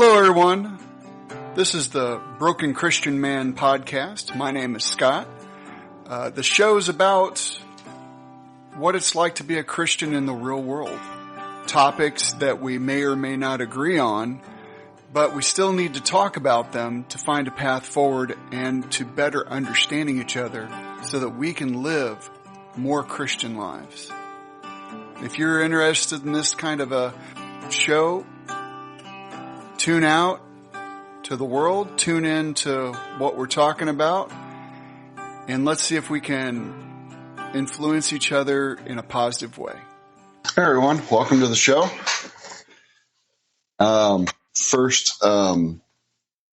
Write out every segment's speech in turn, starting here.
Hello, everyone. This is the Broken Christian Man podcast. My name is Scott. The show is about what it's like to be a Christian in the real world. Topics that we may or may not agree on, but we still need to talk about them to find a path forward and to better understanding each other so that we can live more Christian lives. If you're interested in this kind of a show, tune out to the world, tune in to what we're talking about, and let's see if we can influence each other in a positive way. Hey everyone, welcome to the show. First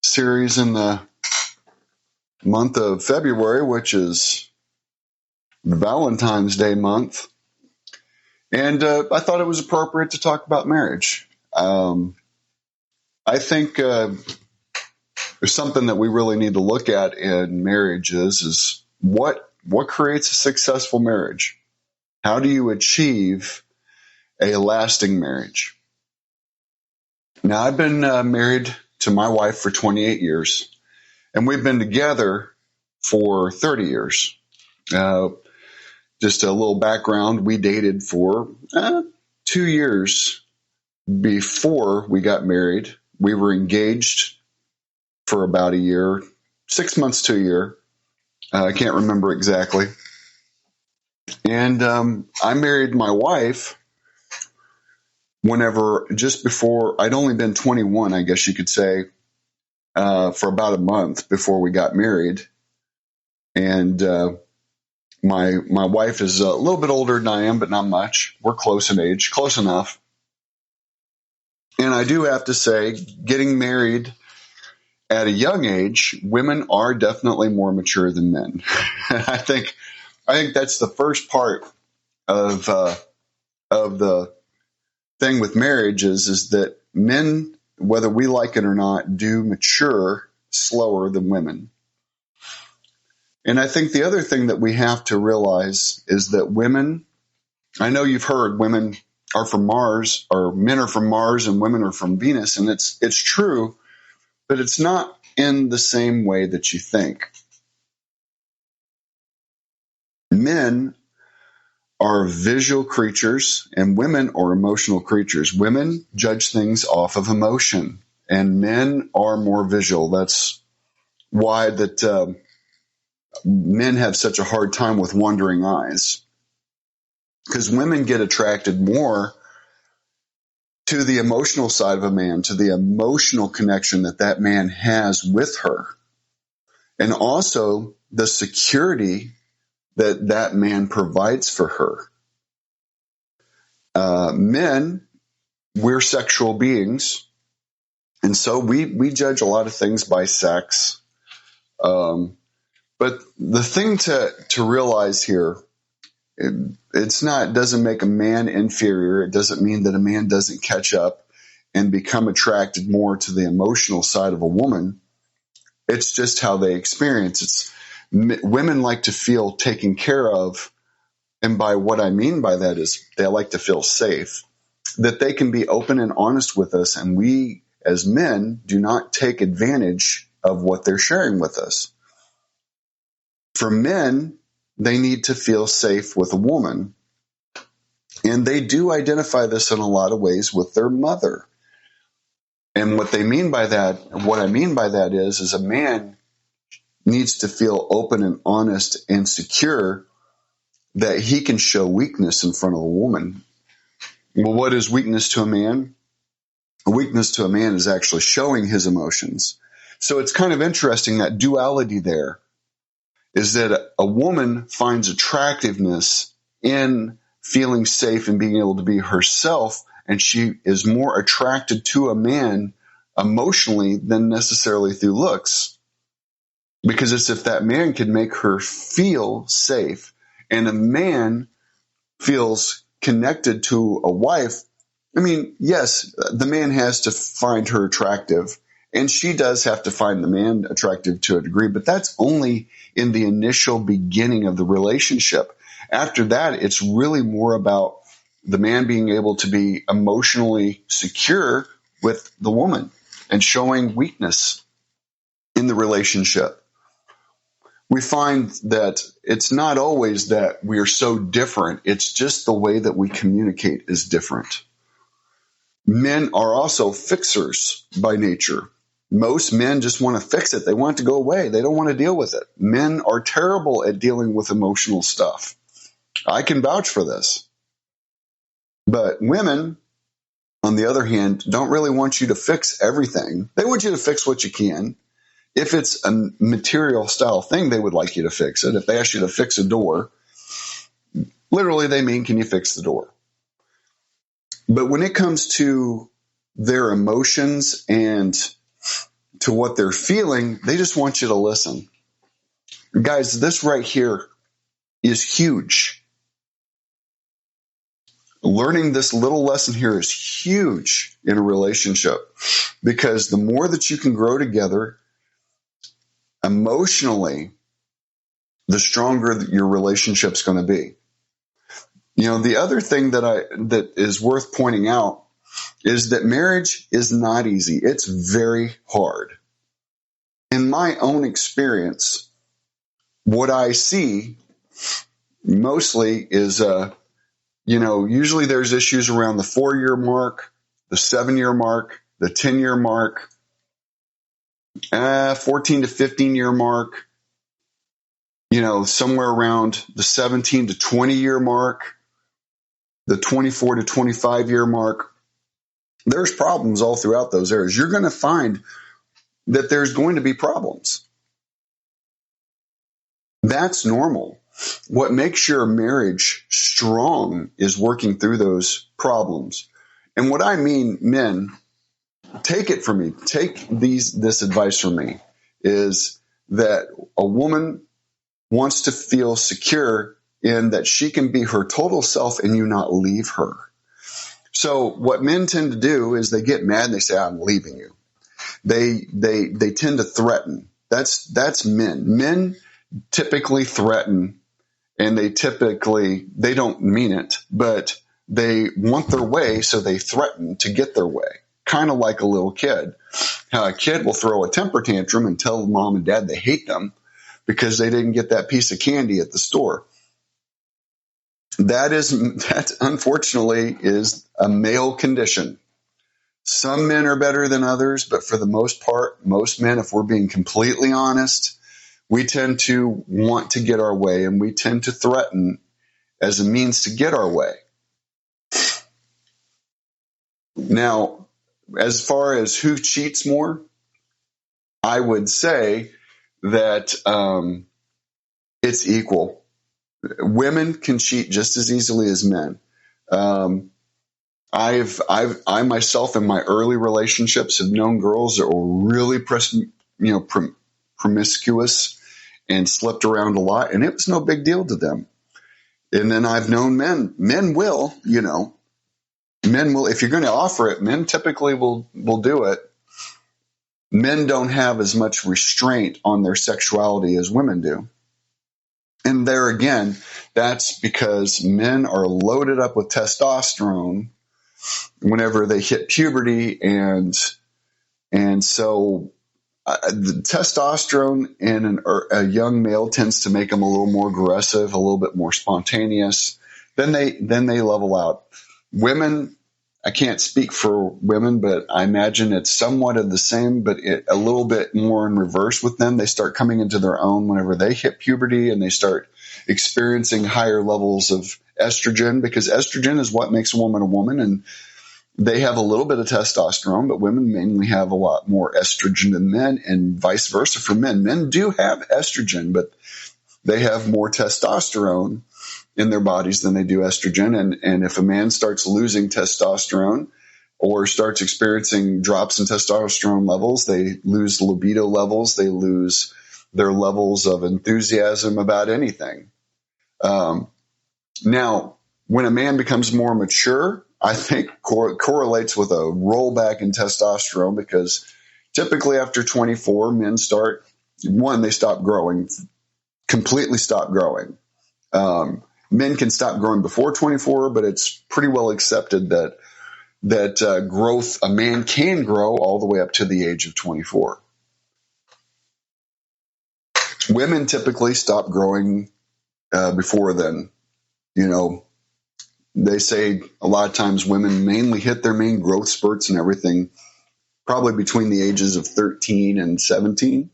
series in the month of February, which is Valentine's Day month. And I thought it was appropriate to talk about marriage. I think there's something that we really need to look at in marriage is what creates a successful marriage? How do you achieve a lasting marriage? Now, I've been married to my wife for 28 years, and we've been together for 30 years. Just a little background, we dated for 2 years before we got married. We were engaged for about a year, 6 months to a year. I can't remember exactly. And I married my wife just before, I'd only been 21, I guess you could say, for about a month before we got married. And my wife is a little bit older than I am, but not much. We're close in age, close enough. And I do have to say, getting married at a young age, women are definitely more mature than men. I think that's the first part of the thing with marriage is that men, whether we like it or not, do mature slower than women. And I think the other thing that we have to realize is that women, I know you've heard women are from Mars, or men are from Mars and women are from Venus, and it's true, but it's not in the same way that you think. Men are visual creatures and women are emotional creatures. Women judge things off of emotion, and men are more visual. That's why that men have such a hard time with wandering eyes, because women get attracted more to the emotional side of a man, to the emotional connection that man has with her, and also the security that man provides for her. Men, we're sexual beings, and so we judge a lot of things by sex. But the thing to realize here, it doesn't make a man inferior. It doesn't mean that a man doesn't catch up and become attracted more to the emotional side of a woman. It's just how they experience. Women like to feel taken care of. And by what I mean by that is they like to feel safe, that they can be open and honest with us. And we as men do not take advantage of what they're sharing with us. For men, they need to feel safe with a woman. And they do identify this in a lot of ways with their mother. And what I mean by that is a man needs to feel open and honest and secure that he can show weakness in front of a woman. Well, what is weakness to a man? A weakness to a man is actually showing his emotions. So it's kind of interesting, that duality there is that a woman finds attractiveness in feeling safe and being able to be herself, and she is more attracted to a man emotionally than necessarily through looks. Because it's if that man can make her feel safe, and a man feels connected to a wife. I mean, yes, the man has to find her attractive, and she does have to find the man attractive to a degree, but that's only in the initial beginning of the relationship. After that, it's really more about the man being able to be emotionally secure with the woman. and showing weakness in the relationship. We find that it's not always that we are so different. It's just the way that we communicate is different. Men are also fixers by nature. Most men just want to fix it. They want it to go away. They don't want to deal with it. Men are terrible at dealing with emotional stuff. I can vouch for this. But women, on the other hand, don't really want you to fix everything. They want you to fix what you can. If it's a material style thing, they would like you to fix it. If they ask you to fix a door, literally they mean, can you fix the door? But when it comes to their emotions and to what they're feeling, they just want you to listen. Guys, this right here is huge. Learning this little lesson here is huge in a relationship, because the more that you can grow together emotionally, the stronger your relationship's going to be. You know, the other thing that is worth pointing out is that marriage is not easy. It's very hard. In my own experience, what I see mostly is, usually there's issues around the 4-year mark, the 7-year mark, the 10-year mark, 14 to 15-year mark, somewhere around the 17 to 20-year mark, the 24 to 25-year mark. There's problems all throughout those areas. You're going to find that there's going to be problems. That's normal. What makes your marriage strong is working through those problems. And what I mean, men, take it from me. Take this advice from me, is that a woman wants to feel secure in that she can be her total self and you not leave her. So what men tend to do is they get mad and they say, I'm leaving you. They tend to threaten. That's men. Men typically threaten, and they don't mean it, but they want their way, so they threaten to get their way. Kind of like a little kid. How a kid will throw a temper tantrum and tell mom and dad they hate them because they didn't get that piece of candy at the store. That unfortunately is a male condition. Some men are better than others, but for the most part, most men, if we're being completely honest, we tend to want to get our way, and we tend to threaten as a means to get our way. Now, as far as who cheats more, I would say that it's equal. Women can cheat just as easily as men. I myself in my early relationships have known girls that were really promiscuous and slept around a lot, and it was no big deal to them. And then I've known men will, if you're going to offer it, men typically will do it. Men don't have as much restraint on their sexuality as women do. And there again, that's because men are loaded up with testosterone whenever they hit puberty, and so the testosterone in a young male tends to make them a little more aggressive, a little bit more spontaneous. Then they level out. Women, I can't speak for women, but I imagine it's somewhat of the same, but a little bit more in reverse with them. They start coming into their own whenever they hit puberty, and they start experiencing higher levels of estrogen, because estrogen is what makes a woman, and they have a little bit of testosterone, but women mainly have a lot more estrogen than men, and vice versa for men. Men do have estrogen, but they have more testosterone in their bodies than they do estrogen. And if a man starts losing testosterone or starts experiencing drops in testosterone levels, they lose libido levels, they lose their levels of enthusiasm about anything. Now, when a man becomes more mature, I think correlates with a rollback in testosterone, because typically after 24, men they stop growing, completely stop growing. Men can stop growing before 24, but it's pretty well accepted that that growth, a man can grow all the way up to the age of 24. Women typically stop growing before then. You know, they say a lot of times women mainly hit their main growth spurts and everything probably between the ages of 13 and 17.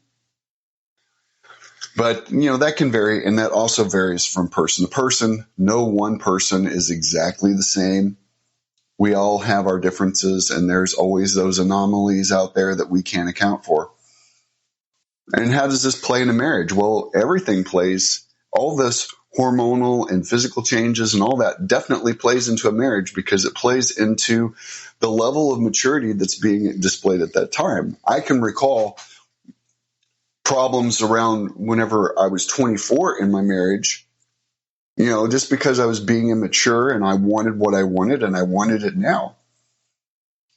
But, you know, that can vary, and that also varies from person to person. No one person is exactly the same. We all have our differences, and there's always those anomalies out there that we can't account for. And how does this play in a marriage? Well, everything plays. All this hormonal and physical changes and all that definitely plays into a marriage, because it plays into the level of maturity that's being displayed at that time. I can recall problems around whenever I was 24 in my marriage, you know, just because I was being immature and I wanted what I wanted and I wanted it now.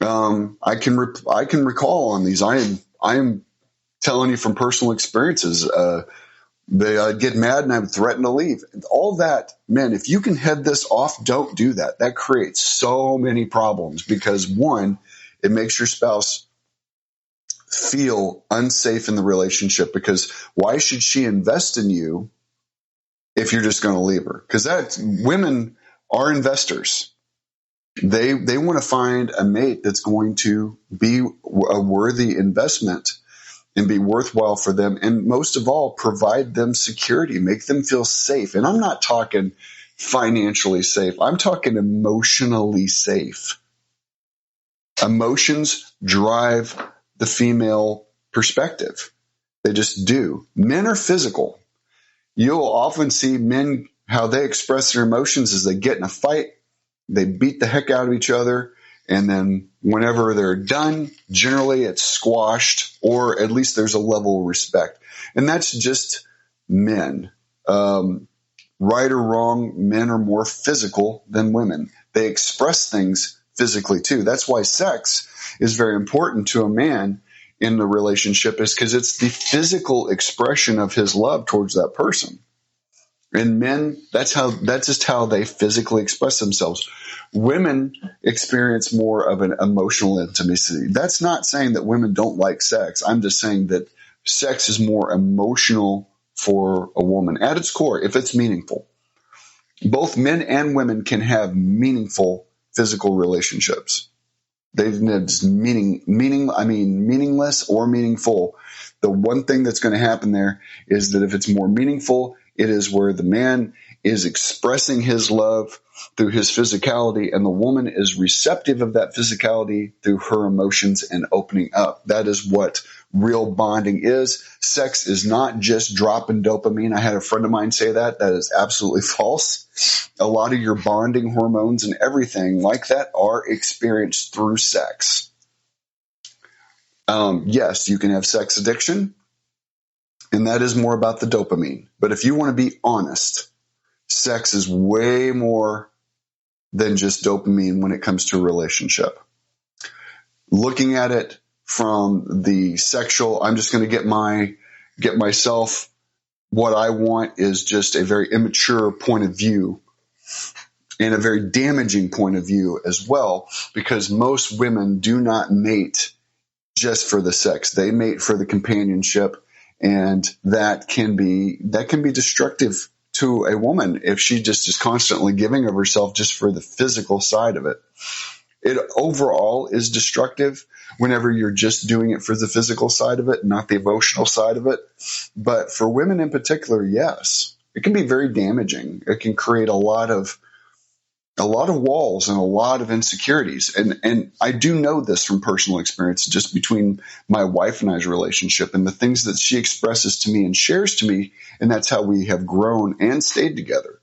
I can recall on these. I am telling you from personal experiences. I'd get mad and I would threaten to leave. All that, man, if you can head this off, don't do that. That creates so many problems, because one, it makes your spouse feel unsafe in the relationship, because why should she invest in you if you're just going to leave her? Because women are investors. They want to find a mate that's going to be a worthy investment and be worthwhile for them, and most of all, provide them security, make them feel safe. And I'm not talking financially safe. I'm talking emotionally safe. Emotions drive the female perspective. They just do. Men are physical. You'll often see men, how they express their emotions is they get in a fight, they beat the heck out of each other, and then whenever they're done, generally it's squashed, or at least there's a level of respect. And that's just men. Right or wrong, men are more physical than women. They express things physically too. That's why sex is very important to a man in the relationship, is because it's the physical expression of his love towards that person. And men, that's just how they physically express themselves. Women experience more of an emotional intimacy. That's not saying that women don't like sex. I'm just saying that sex is more emotional for a woman at its core, if it's meaningful. Both men and women can have meaningful physical relationships. They've meaningless or meaningful. The one thing that's going to happen there is that if it's more meaningful, it is where the man is expressing his love through his physicality, and the woman is receptive of that physicality through her emotions and opening up. That is what real bonding is. Sex is not just dropping dopamine. I had a friend of mine say that. That is absolutely false. A lot of your bonding hormones and everything like that are experienced through sex. Yes, you can have sex addiction, and that is more about the dopamine. But if you want to be honest, sex is way more than just dopamine when it comes to a relationship. Looking at it from the sexual, I'm just going to get myself what I want is just a very immature point of view, and a very damaging point of view as well, because most women do not mate just for the sex. They mate for the companionship, and that can be destructive to a woman if she just is constantly giving of herself just for the physical side of it. It overall is destructive whenever you're just doing it for the physical side of it, not the emotional side of it. But for women in particular, yes, it can be very damaging. It can create a lot of walls and a lot of insecurities. And I do know this from personal experience, just between my wife and I's relationship and the things that she expresses to me and shares to me. And that's how we have grown and stayed together.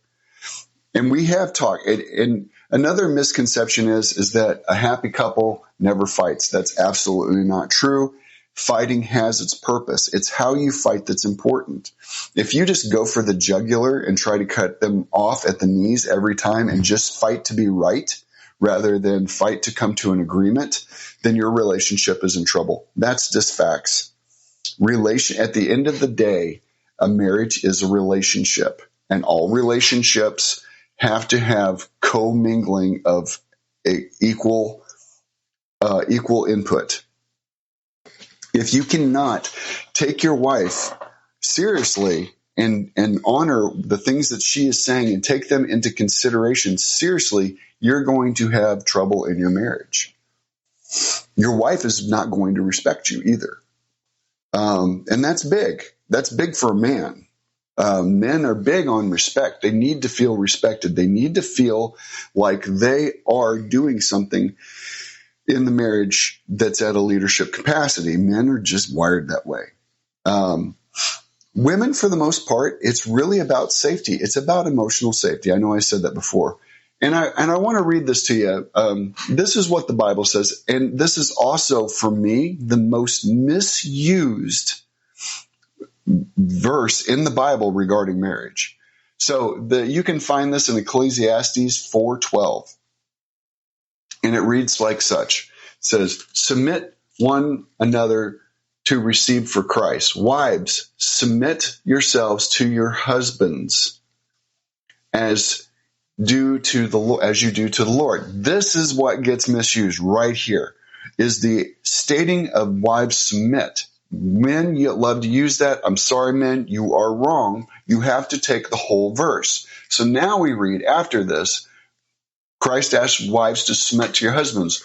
And we have talked. And another misconception is that a happy couple never fights. That's absolutely not true. Fighting has its purpose. It's how you fight that's important. If you just go for the jugular and try to cut them off at the knees every time and just fight to be right rather than fight to come to an agreement, then your relationship is in trouble. That's just facts. At the end of the day, a marriage is a relationship, and all relationships have to have commingling of equal equal input. If you cannot take your wife seriously and honor the things that she is saying and take them into consideration seriously, you're going to have trouble in your marriage. Your wife is not going to respect you either. And that's big. That's big for a man. Men are big on respect. They need to feel respected. They need to feel like they are doing something in the marriage that's at a leadership capacity. Men are just wired that way. Women, for the most part, it's really about safety. It's about emotional safety. I know I said that before. And I want to read this to you. This is what the Bible says. And this is also, for me, the most misused verse in the Bible regarding marriage. So you can find this in Ecclesiastes 4:12. And it reads like such. It says, submit one another to receive for Christ. Wives, submit yourselves to your husbands as you do to the Lord. This is what gets misused right here, is the stating of wives submit. Men, you love to use that. I'm sorry, men, you are wrong. You have to take the whole verse. So now we read after this, Christ asks wives to submit to your husbands.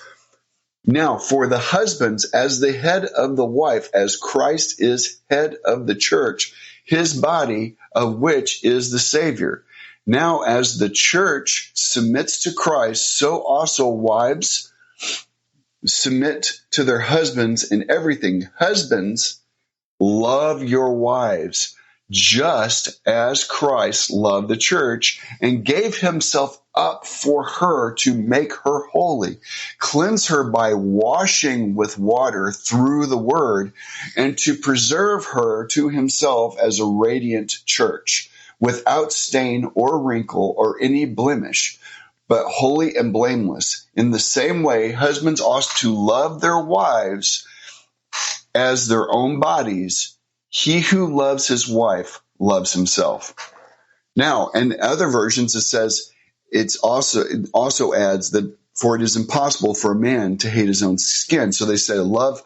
Now, for the husbands, as the head of the wife, as Christ is head of the church, his body, of which is the Savior. Now, as the church submits to Christ, so also wives submit to their husbands in everything. Husbands, love your wives, just as Christ loved the church and gave himself up for her to make her holy, cleanse her by washing with water through the word, and to preserve her to himself as a radiant church, without stain or wrinkle or any blemish, but holy and blameless. In the same way, husbands ought to love their wives as their own bodies. He who loves his wife loves himself. Now, in other versions, it says, it also adds that, for it is impossible for a man to hate his own skin. So they say, love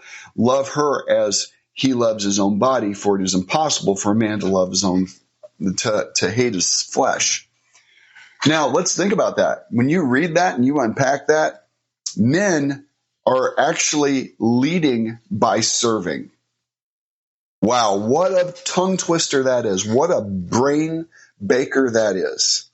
her as he loves his own body, for it is impossible for a man to love his own, to hate his flesh. Now, let's think about that. When you read that and you unpack that, men are actually leading by serving. Wow, what a tongue twister that is. What a brain baker that is.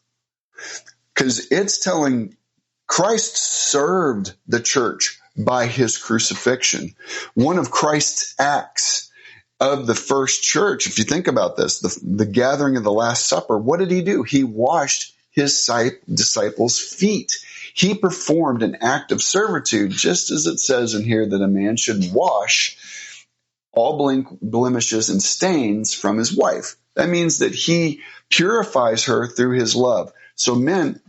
Because it's telling Christ served the church by his crucifixion. One of Christ's acts of the first church, if you think about this, the gathering of the Last Supper, what did he do? He washed his disciples' feet. He performed an act of servitude, just as it says in here that a man should wash all blemishes and stains from his wife. That means that he purifies her through his love. So men,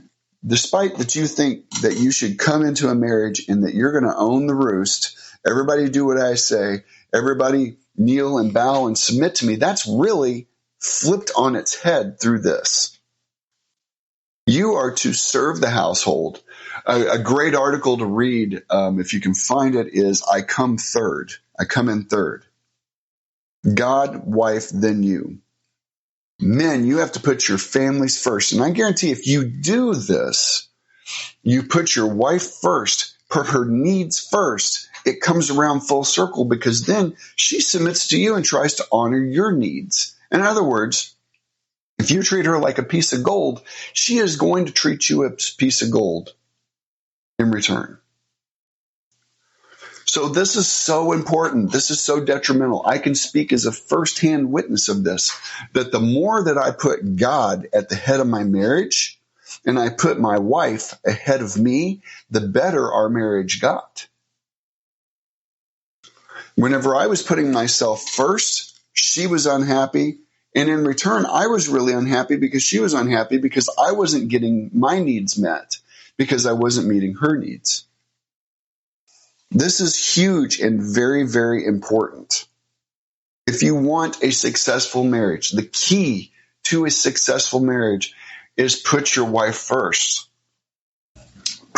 despite that you think that you should come into a marriage and that you're going to own the roost, everybody do what I say, everybody kneel and bow and submit to me, that's really flipped on its head through this. You are to serve the household. A great article to read, if you can find it, is I Come Third. I Come in Third. God, wife, then you. Men, you have to put your families first. And I guarantee if you do this, you put your wife first, put her needs first, it comes around full circle, because then she submits to you and tries to honor your needs. In other words, if you treat her like a piece of gold, she is going to treat you a piece of gold in return. So this is so important. This is so detrimental. I can speak as a firsthand witness of this, that the more that I put God at the head of my marriage and I put my wife ahead of me, the better our marriage got. Whenever I was putting myself first, she was unhappy. And in return, I was really unhappy because she was unhappy because I wasn't getting my needs met because I wasn't meeting her needs. This is huge and very, very important. If you want a successful marriage, the key to a successful marriage is put your wife first.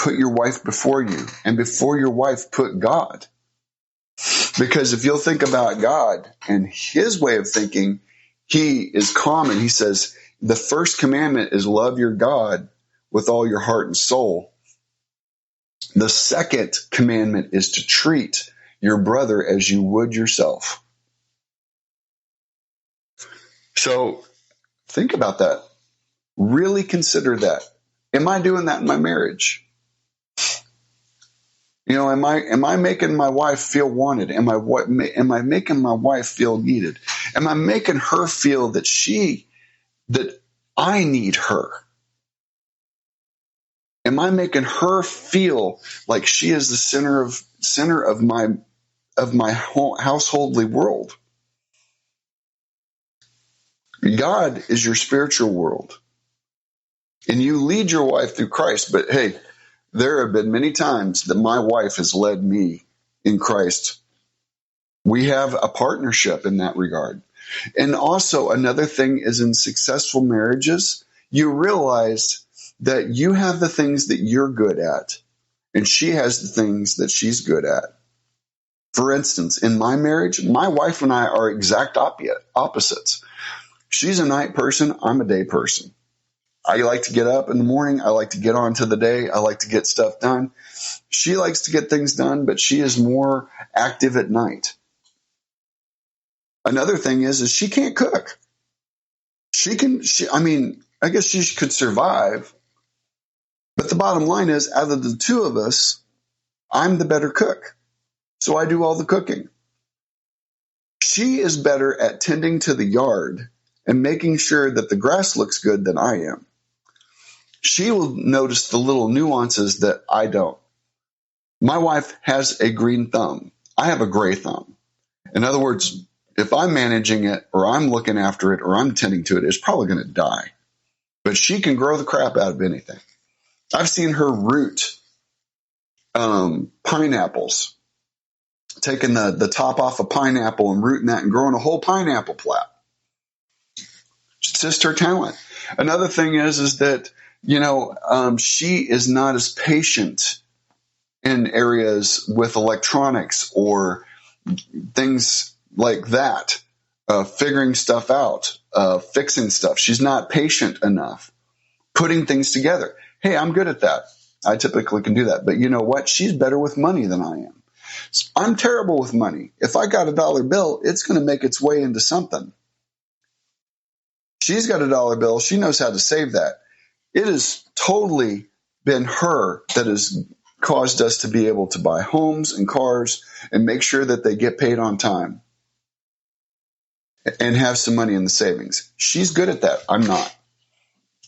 put your wife before you, and before your wife, put God. Because if you'll think about God and his way of thinking, he is common. He says, the first commandment is love your God with all your heart and soul. The second commandment is to treat your brother as you would yourself. So think about that. Really consider that. Am I doing that in my marriage? Am I making my wife feel wanted? Am I making my wife feel needed? Am I making her feel that I need her? Am I making her feel like she is the center of my householdly world? God is your spiritual world. And you lead your wife through Christ. But hey, there have been many times that my wife has led me in Christ. We have a partnership in that regard. And also another thing is, in successful marriages, you realize that you have the things that you're good at, and she has the things that she's good at. For instance, in my marriage, my wife and I are exact opposites. She's a night person. I'm a day person. I like to get up in the morning. I like to get on to the day. I like to get stuff done. She likes to get things done, but she is more active at night. Another thing is she can't cook. I guess she could survive. But the bottom line is, out of the two of us, I'm the better cook. So I do all the cooking. She is better at tending to the yard and making sure that the grass looks good than I am. She will notice the little nuances that I don't. My wife has a green thumb. I have a gray thumb. In other words, if I'm managing it or I'm looking after it or I'm tending to it, it's probably going to die. But she can grow the crap out of anything. I've seen her root pineapples, taking the top off a pineapple and rooting that and growing a whole pineapple plat. It's just her talent. Another thing is that, she is not as patient in areas with electronics or things like that, figuring stuff out, fixing stuff. She's not patient enough, putting things together. Hey, I'm good at that. I typically can do that. But you know what? She's better with money than I am. I'm terrible with money. If I got a dollar bill, it's going to make its way into something. She's got a dollar bill. She knows how to save that. It has totally been her that has caused us to be able to buy homes and cars and make sure that they get paid on time and have some money in the savings. She's good at that. I'm not.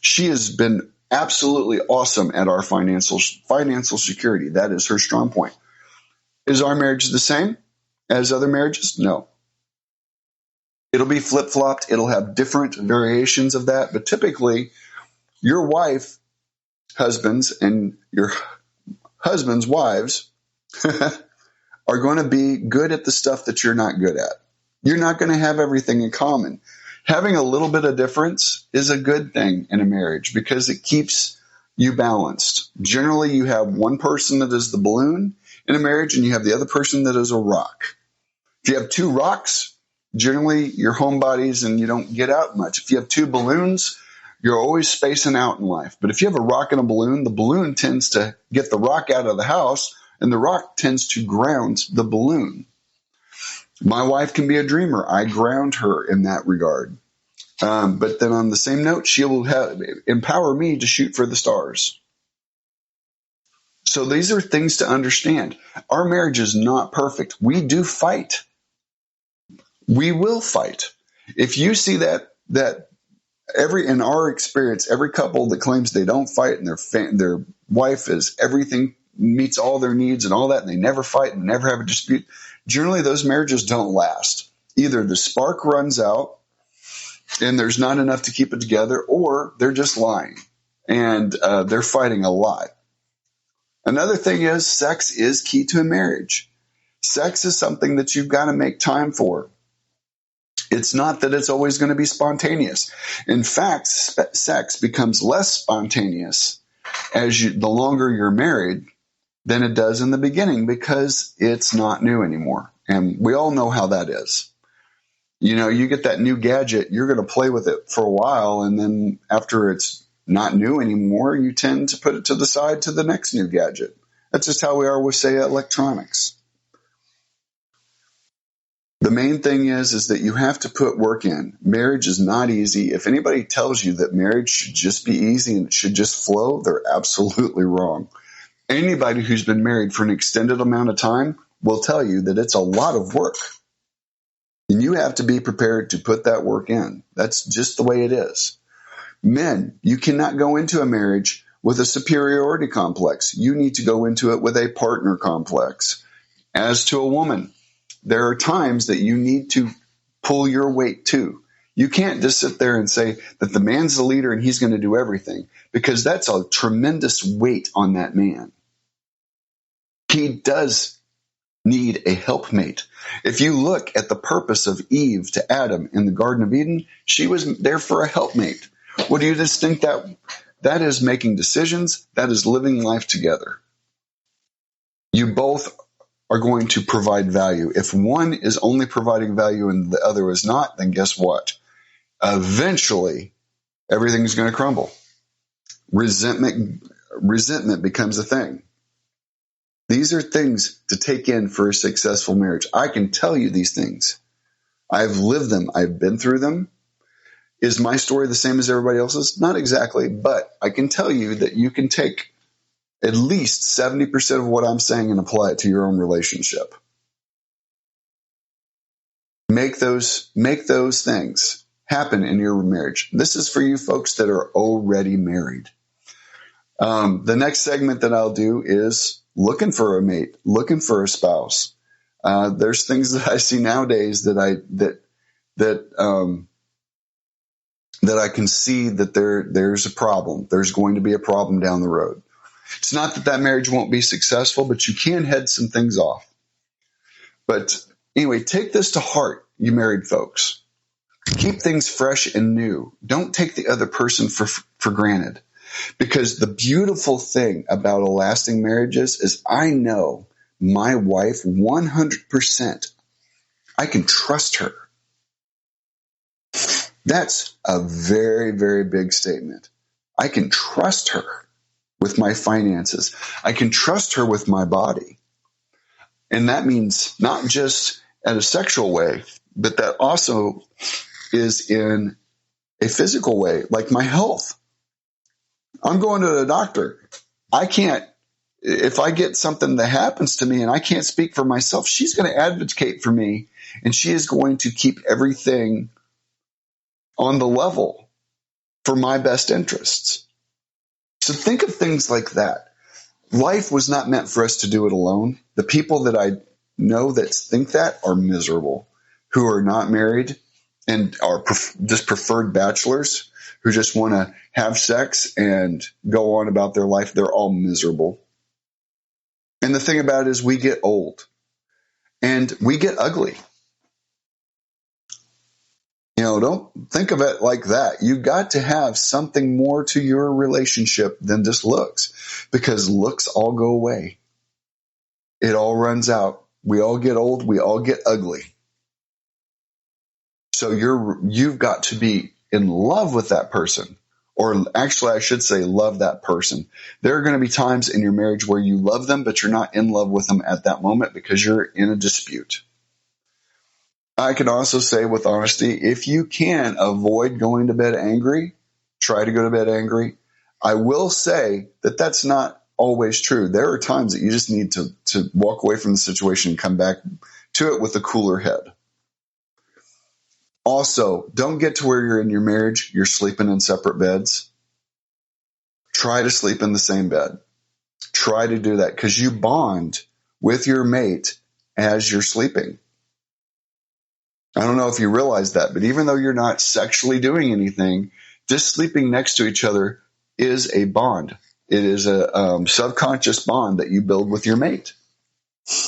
She has been absolutely awesome at our financial security. That is her strong point. Is our marriage the same as other marriages? No. It'll be flip-flopped. It'll have different variations of that. But typically, your wife, husbands, and your husbands' wives are going to be good at the stuff that you're not good at. You're not going to have everything in common. Having a little bit of difference is a good thing in a marriage because it keeps you balanced. Generally, you have one person that is the balloon in a marriage and you have the other person that is a rock. If you have two rocks, generally you're homebodies and you don't get out much. If you have two balloons, you're always spacing out in life. But if you have a rock and a balloon, the balloon tends to get the rock out of the house and the rock tends to ground the balloon. My wife can be a dreamer. I ground her in that regard. But then on the same note, she will empower me to shoot for the stars. So these are things to understand. Our marriage is not perfect. We do fight. We will fight. If you see that in our experience, every couple that claims they don't fight and their wife is everything, meets all their needs and all that, and they never fight and never have a dispute, generally those marriages don't last. Either the spark runs out and there's not enough to keep it together, or they're just lying and they're fighting a lot. Another thing is, sex is key to a marriage. Sex is something that you've got to make time for. It's not that it's always going to be spontaneous. In fact, sex becomes less spontaneous the longer you're married than it does in the beginning, because it's not new anymore. And we all know how that is. You get that new gadget, you're going to play with it for a while, and then after it's not new anymore, you tend to put it to the side to the next new gadget. That's just how we are with, say, electronics. The main thing is that you have to put work in. Marriage is not easy. If anybody tells you that marriage should just be easy and it should just flow, they're absolutely wrong. Anybody who's been married for an extended amount of time will tell you that it's a lot of work. And you have to be prepared to put that work in. That's just the way it is. Men, you cannot go into a marriage with a superiority complex. You need to go into it with a partner complex. As to a woman, there are times that you need to pull your weight too. You can't just sit there and say that the man's the leader and he's going to do everything, because that's a tremendous weight on that man. He does need a helpmate. If you look at the purpose of Eve to Adam in the Garden of Eden, she was there for a helpmate. What do you just think that is? Making decisions. That is living life together. You both are going to provide value. If one is only providing value and the other is not, then guess what? Eventually, everything's going to crumble. Resentment becomes a thing. These are things to take in for a successful marriage. I can tell you these things. I've lived them. I've been through them. Is my story the same as everybody else's? Not exactly, but I can tell you that you can take at least 70% of what I'm saying and apply it to your own relationship. Make those things happen in your marriage. This is for you folks that are already married. The next segment that I'll do is looking for a mate, looking for a spouse. There's things that I see nowadays that I can see that there's a problem. There's going to be a problem down the road. It's not that marriage won't be successful, but you can head some things off. But anyway, take this to heart, you married folks. Keep things fresh and new. Don't take the other person for granted. Because the beautiful thing about a lasting marriage is I know my wife 100%. I can trust her. That's a very, very big statement. I can trust her with my finances. I can trust her with my body. And that means not just in a sexual way, but that also is in a physical way, like my health. I'm going to the doctor. If I get something that happens to me and I can't speak for myself, she's going to advocate for me, and she is going to keep everything on the level for my best interests. So think of things like that. Life was not meant for us to do it alone. The people that I know that think that are miserable, who are not married and are just preferred bachelors who just want to have sex and go on about their life. They're all miserable. And the thing about it is we get old and we get ugly. Don't think of it like that. You got to have something more to your relationship than just looks, because looks all go away. It all runs out. We all get old. We all get ugly. So you've got to be in love with that person, or actually I should say love that person. There are going to be times in your marriage where you love them, but you're not in love with them at that moment because you're in a dispute. I can also say with honesty, if you can avoid going to bed angry, try to go to bed angry. I will say that that's not always true. There are times that you just need to walk away from the situation and come back to it with a cooler head. Also, don't get to where you're in your marriage, you're sleeping in separate beds. Try to sleep in the same bed. Try to do that, because you bond with your mate as you're sleeping. I don't know if you realize that, but even though you're not sexually doing anything, just sleeping next to each other is a bond. It is a subconscious bond that you build with your mate.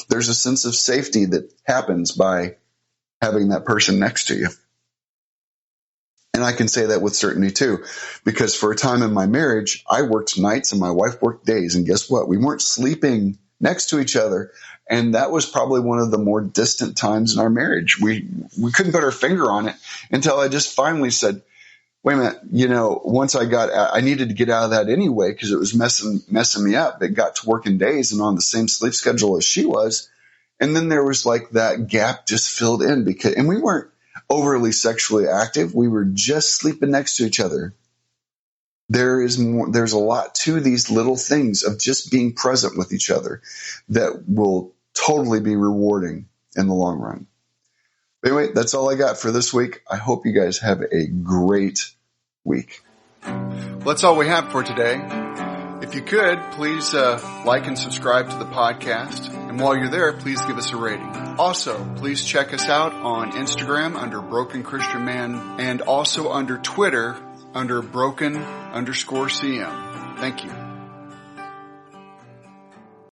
There's a sense of safety that happens by having that person next to you. And I can say that with certainty too, because for a time in my marriage, I worked nights and my wife worked days. And guess what? We weren't sleeping next to each other. And that was probably one of the more distant times in our marriage. We couldn't put our finger on it until I just finally said, wait a minute, once I needed to get out of that anyway, because it was messing me up. It got to working days and on the same sleep schedule as she was. And then there was like that gap just filled in and we weren't overly sexually active. We were just sleeping next to each other. There's a lot to these little things of just being present with each other that will totally be rewarding in the long run. Anyway, that's all I got for this week. I hope you guys have a great week. Well, that's all we have for today. If you could, please like and subscribe to the podcast. And while you're there, please give us a rating. Also, please check us out on Instagram under Broken Christian Man and also under Twitter under Broken_CM. Thank you.